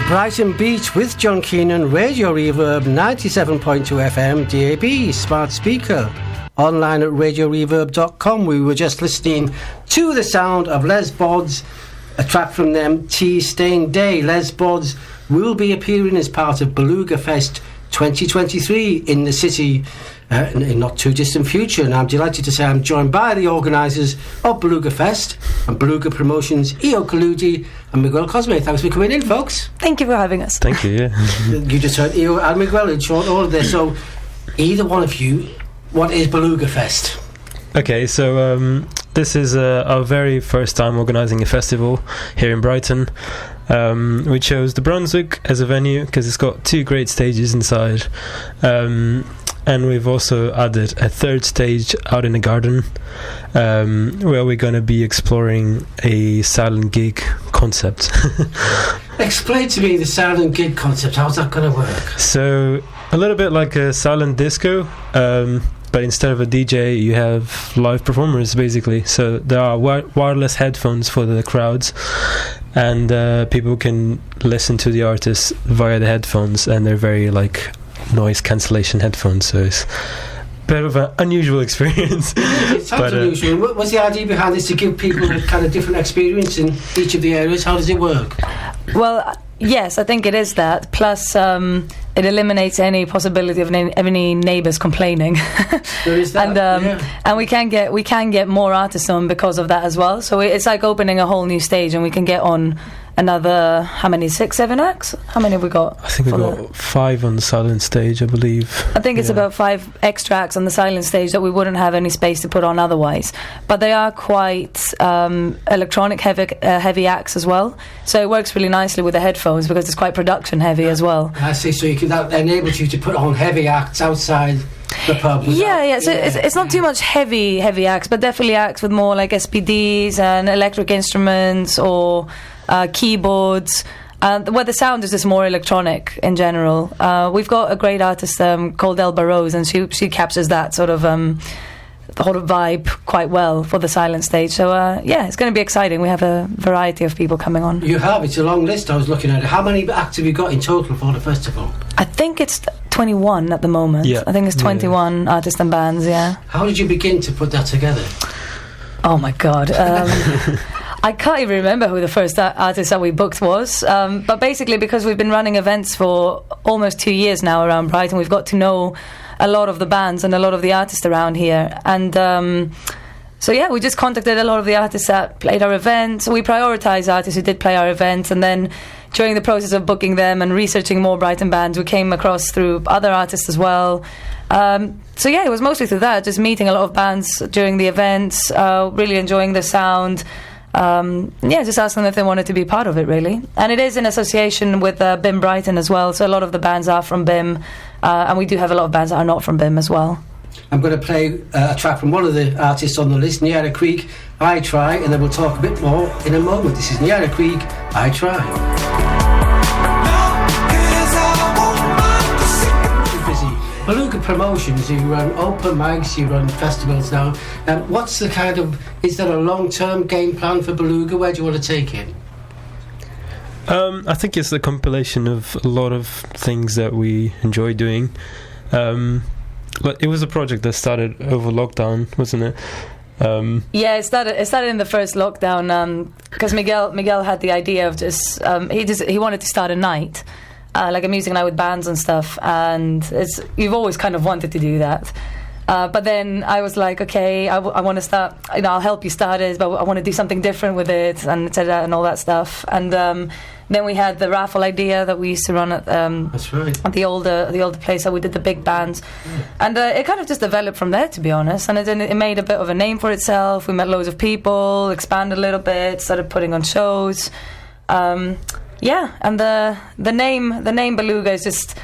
Brighton Beach with John Keenan, Radio Reverb, 97.2 FM, DAB, smart speaker. Online at radioreverb.com. We were just listening to the sound of Les Bodds, a track from them, Tea Stained Day. Les Bodds will be appearing as part of Beluga Fest 2023 in the city in not too distant future, and I'm delighted to say I'm joined by the organisers of Beluga Fest and Beluga Promotions, Io Kaludi and Miguel Cosme. Thanks for coming in, folks. Thank you for having us. Thank you, yeah. You just heard Io and Miguel in short order there. So either one of you, what is Beluga Fest? Okay, so this is our very first time organising a festival here in Brighton. We chose the Brunswick as a venue because it's got two great stages inside, and we've also added a third stage out in the garden, where we're going to be exploring a silent gig concept. Explain to me the silent gig concept. How's that going to work? So a little bit like a silent disco, but instead of a DJ you have live performers basically. So there are wireless headphones for the crowds, and people can listen to the artists via the headphones, and they're very like noise cancellation headphones, so it's a bit of an unusual experience. It sounds unusual. What was the idea behind this, to give people a kind of different experience in each of the areas? How does it work? Well, yes, I think it is that. Plus, it eliminates any possibility of any neighbours complaining. There is that, and we can get more artists on because of that as well. So it's like opening a whole new stage, and we can get on another, how many, 6, 7 acts? How many have we got? I think we've got 5 on the silent stage, I believe. I think it's about 5 extra acts on the silent stage that we wouldn't have any space to put on otherwise. But they are quite electronic heavy acts as well. So it works really nicely with the headphones because it's quite production heavy as well. I see, so that enables you to put on heavy acts outside the pub. Yeah. So it's not too much heavy acts, but definitely acts with more like SPDs and electric instruments or keyboards, where the sound is just more electronic in general. We've got a great artist called Elba Rose, and she captures that sort of vibe quite well for the silent stage. So it's going to be exciting. We have a variety of people coming on. You have, it's a long list. I was looking at it. How many acts have you got in total for the festival? I think it's 21 at the moment. Yeah. I think it's 21 artists and bands. Yeah. How did you begin to put that together? Oh my God. I can't even remember who the first artist that we booked was, but basically because we've been running events for almost 2 years now around Brighton, we've got to know a lot of the bands and a lot of the artists around here, and we just contacted a lot of the artists that played our events. We prioritised artists who did play our events, and then during the process of booking them and researching more Brighton bands, we came across through other artists as well. It was mostly through that, just meeting a lot of bands during the events, really enjoying the sound. Just asking them if they wanted to be part of it, really. And it is in association with BIM Brighton as well, so a lot of the bands are from BIM, and we do have a lot of bands that are not from BIM as well. I'm going to play a track from one of the artists on the list, Niara Creek, I Try, and then we'll talk a bit more in a moment. This is Niara Creek, I Try. Beluga Promotions, you run open mics, you run festivals now. What's the kind of, is there a long-term game plan for Beluga? Where do you want to take it? I think it's a compilation of a lot of things that we enjoy doing. It was a project that started over lockdown, wasn't it? It started in the first lockdown because Miguel had the idea of he wanted to start a night. Like a music night with bands and stuff, and you've always kind of wanted to do that. But then I was like, okay, I want to start, I'll help you start it, but I want to do something different with it, and etc. and all that stuff. And then we had the raffle idea that we used to run at That's right. at the older place that we did the big bands, and it kind of just developed from there, to be honest. And it made a bit of a name for itself. We met loads of people, expanded a little bit, started putting on shows. And the name Beluga is just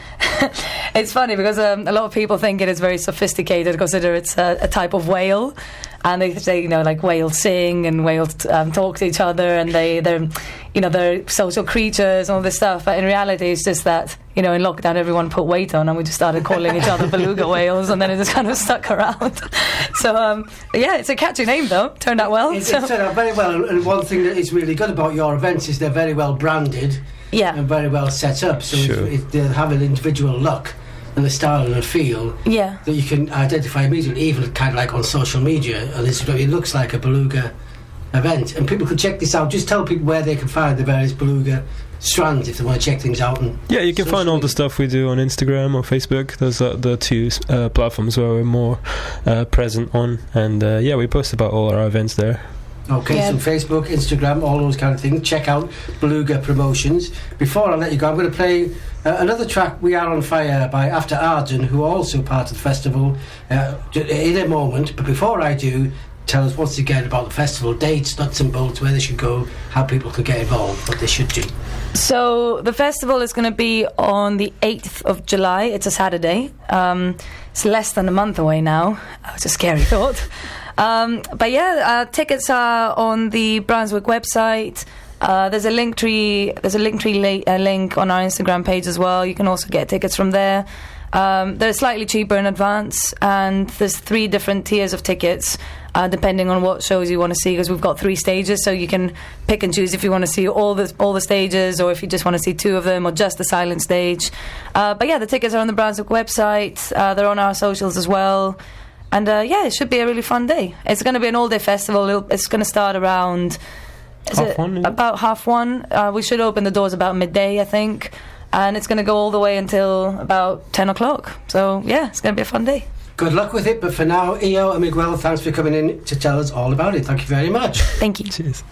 it's funny because a lot of people think it is very sophisticated, consider it's a type of whale, and they say like whales sing and whales talk to each other, and they're they're social creatures and all this stuff, but in reality it's just that, in lockdown everyone put weight on and we just started calling each other beluga whales, and then it just kind of stuck around. So it's a catchy name though, turned out well. It turned out very well, and one thing that is really good about your events is they're very well branded and very well set up, so they have an individual look and the style and the feel that you can identify immediately, even kind of like on social media, and it looks like a beluga event, and people could check this out. Just tell people where they can find the various beluga strands if they want to check things out. And you can find all the stuff we do on Instagram or Facebook. Those are the two platforms where we're more present on, and we post about all our events there. Okay, so Facebook, Instagram, all those kind of things. Check out Beluga Promotions. Before I let you go, I'm going to play another track, We Are On Fire, by After Arden, who are also part of the festival, in a moment. But before I do, tell us once again about the festival, dates, nuts and bolts, where they should go, how people could get involved, what they should do. So the festival is going to be on the 8th of July. It's a Saturday. It's less than a month away now. It's a scary thought. Tickets are on the Brunswick website. There's a Linktree link on our Instagram page as well. You can also get tickets from there. They're slightly cheaper in advance, and there's 3 different tiers of tickets depending on what shows you want to see, because we've got 3 stages, so you can pick and choose if you want to see all the stages, or if you just want to see 2 of them, or just the silent stage. The tickets are on the Brunswick website. They're on our socials as well. And it should be a really fun day. It's going to be an all-day festival. It's going to start around about 1:30. We should open the doors about midday, I think. And it's going to go all the way until about 10 o'clock. So, it's going to be a fun day. Good luck with it. But for now, Io and Miguel, thanks for coming in to tell us all about it. Thank you very much. Thank you. Cheers.